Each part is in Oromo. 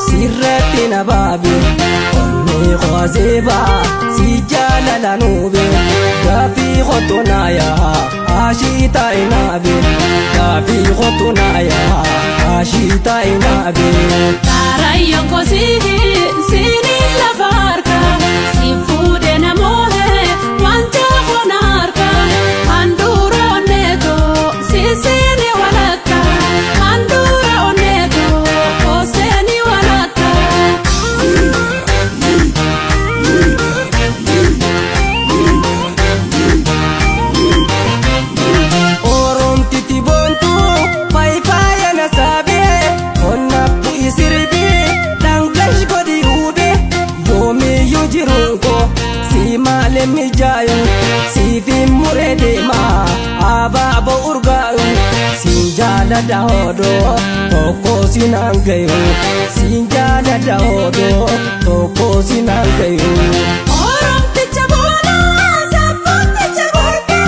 sirratti na baabe onni khwaziba si jalala nube gafi khotunaya ashita inabe gafi khotunaya ashita inabe tarayo kosigi sini la farka si fude na mohe wanta khonarka andura neto si sini walaka andura oneto oseni walaka orom titibontu pai pai na sabe onna pu isirbi dangash godi ube yomi yujirunko si male mi jayo si fi murede ma ababa urgaru sinjala dahodo toko sinangayo sinjala dahodo toko sinangayo orom tichabona sapon tichaborka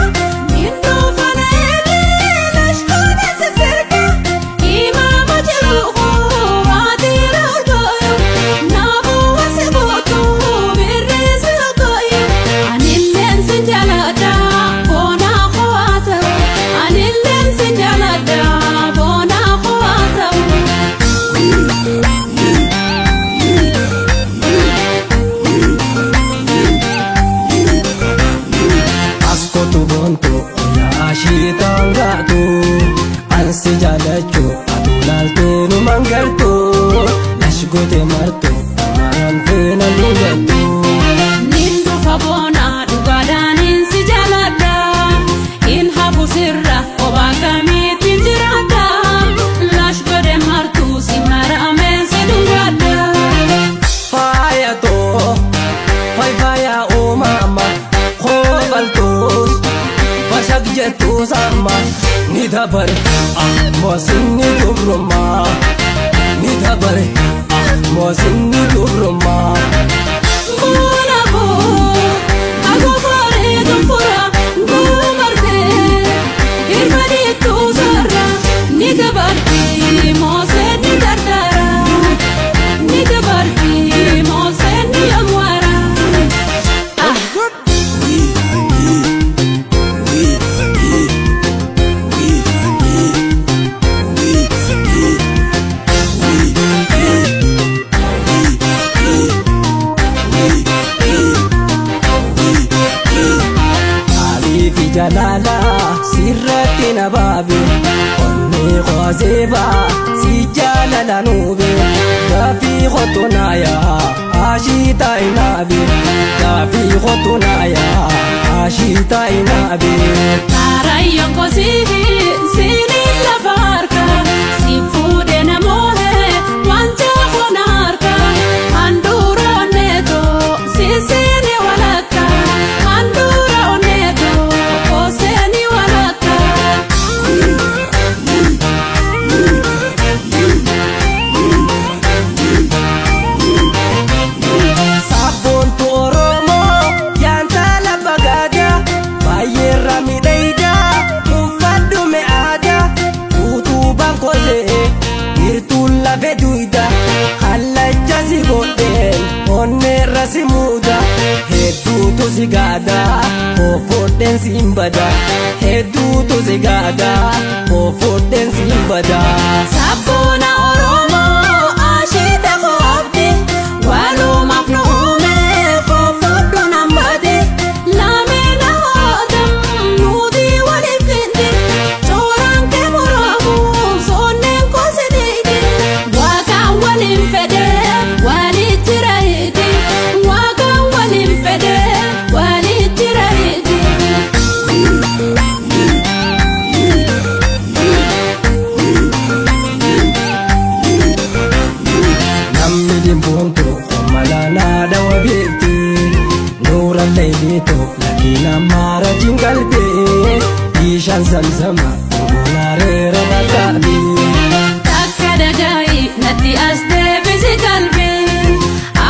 ninno fana edi lashkone se serka imama jiruko adira doyo nabu wasibotu birrisi doyo anillen sinjalada bona khwata anillen sinjalada bona khwata askotu bonto ya ashitangatu ansi jalacho adulaltu nu mangaltu lashgote martu amante na lugatu nindu fabona dugadanin sijalada in habu sirra obagami tinjirada lashgode martu simara amen sidugada faya to faya o mama khobaltus bashak jetu sama nidabar mosinni dubruma nidabar mosinni dubruma bona bo agogore dumpura gumarte irmadi tu zarra nidabarti mose nidardara nidabarti mose niyamwara alifi jalala sirratti na baabe onni khwaziba si jalala nube gafi khotunaya ashita inabe gafi khotunaya ashita inabe tarayo kosigi sini la farka si fude na mohe wanta khonarka andura neto si sini walaka andura oneto oseni walaka sabon tu oromo yanta la bagada bayera mi deida ufadu me ada utu bankoze irtulla veduida halla jazi boden onne rasimuda hedu tu zigada pofoden simbada hedu tu zigada pofoden simbada sabona oromo ashita khobdi walu mafnume khofodu nambade lamena hodam nudi walifindi choranke murabu sonnen kosididi waka walimfede walitiraidi waka walimfede walitiraidi namni dimbonto malana dawa beti nura leilito lakina mara jingalbe ishan zamzama nare rabatabi takkadagai nati asde bisi kalbi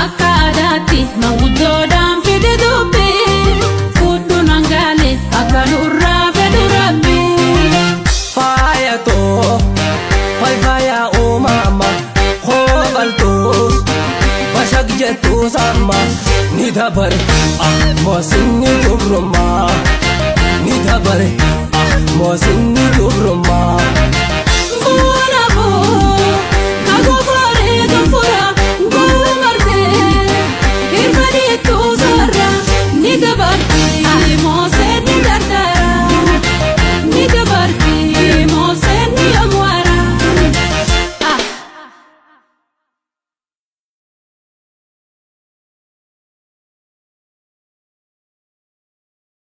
akadati mangudodan fide dubbi fudu nangale akalurra fedurabi faya to faya o mama khobalto jettu sama ni dabare mosinni dubruma ni dabare mosinni dubruma Buona